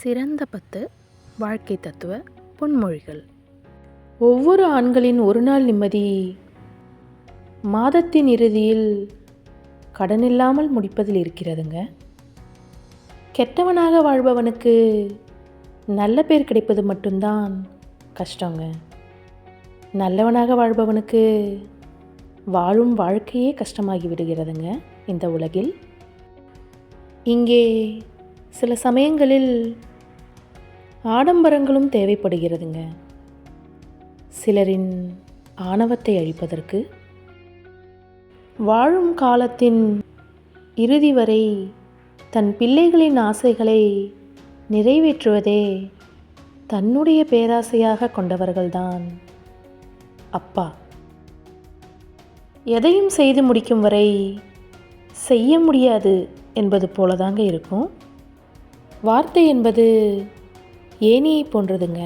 சிறந்த 10 வாழ்க்கை தத்துவ பொன்மொழிகள். ஒவ்வொரு ஆண்களின் ஒரு நாள் நிம்மதி மாதத்தின் இறுதியில் கடனில்லாமல் முடிப்பதில் இருக்கிறதுங்க. கெட்டவனாக வாழ்பவனுக்கு நல்ல பேர் கிடைப்பது மட்டும்தான் கஷ்டங்க. நல்லவனாக வாழ்பவனுக்கு வாழும் வாழ்க்கையே கஷ்டமாகி விடுகிறதுங்க இந்த உலகில். இங்கே சில சமயங்களில் ஆடம்பரங்களும் தேவைப்படுகிறதுங்க. சிலரின் ஆணவத்தை அழிப்பதற்கு. வாழும் காலத்தின் இறுதி வரை தன் பிள்ளைகளின் ஆசைகளை நிறைவேற்றுவதே தன்னுடைய பேராசையாக கொண்டவர்கள்தான் அப்பா. எதையும் செய்து முடிக்கும் வரை செய்ய முடியாது என்பது போலதாங்க இருக்கும். வார்த்தை என்பது ஏணியை போன்றதுங்க.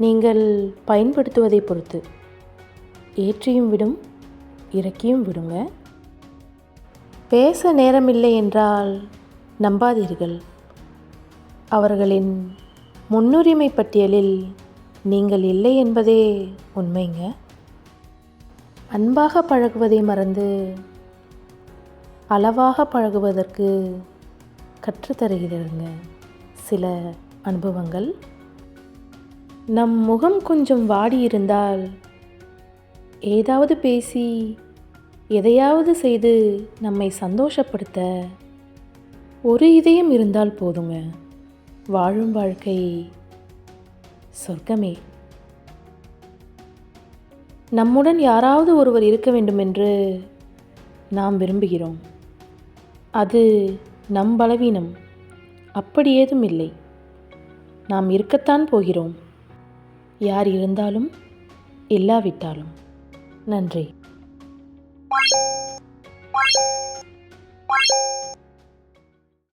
நீங்கள் பயன்படுத்துவதை பொறுத்து ஏற்றியும் விடும், இறக்கியும் விடுங்க. பேச நேரமில்லை என்றால் நம்பாதீர்கள். அவர்களின் முன்னுரிமை பட்டியலில் நீங்கள் இல்லை என்பதே உண்மைங்க. அன்பாக பழகுவதை மறந்து அளவாக பழகுவதற்கு கற்றுத்தருகிறதுங்க சில அனுபவங்கள். நம் முகம் கொஞ்சம் வாடி இருந்தால் ஏதாவது பேசி எதையாவது செய்து நம்மை சந்தோஷப்படுத்த ஒரு இதயம் இருந்தால் போதுங்க. வாழும் வாழ்க்கை சொர்க்கமே. நம்முடன் யாராவது ஒருவர் இருக்க வேண்டுமென்று நாம் விரும்புகிறோம். அது நம் பலவீனம். அப்படி ஏதும் இல்லை. நாம் இருக்கத்தான் போகிறோம். யார் இருந்தாலும் இல்லாவிட்டாலும். நன்றி.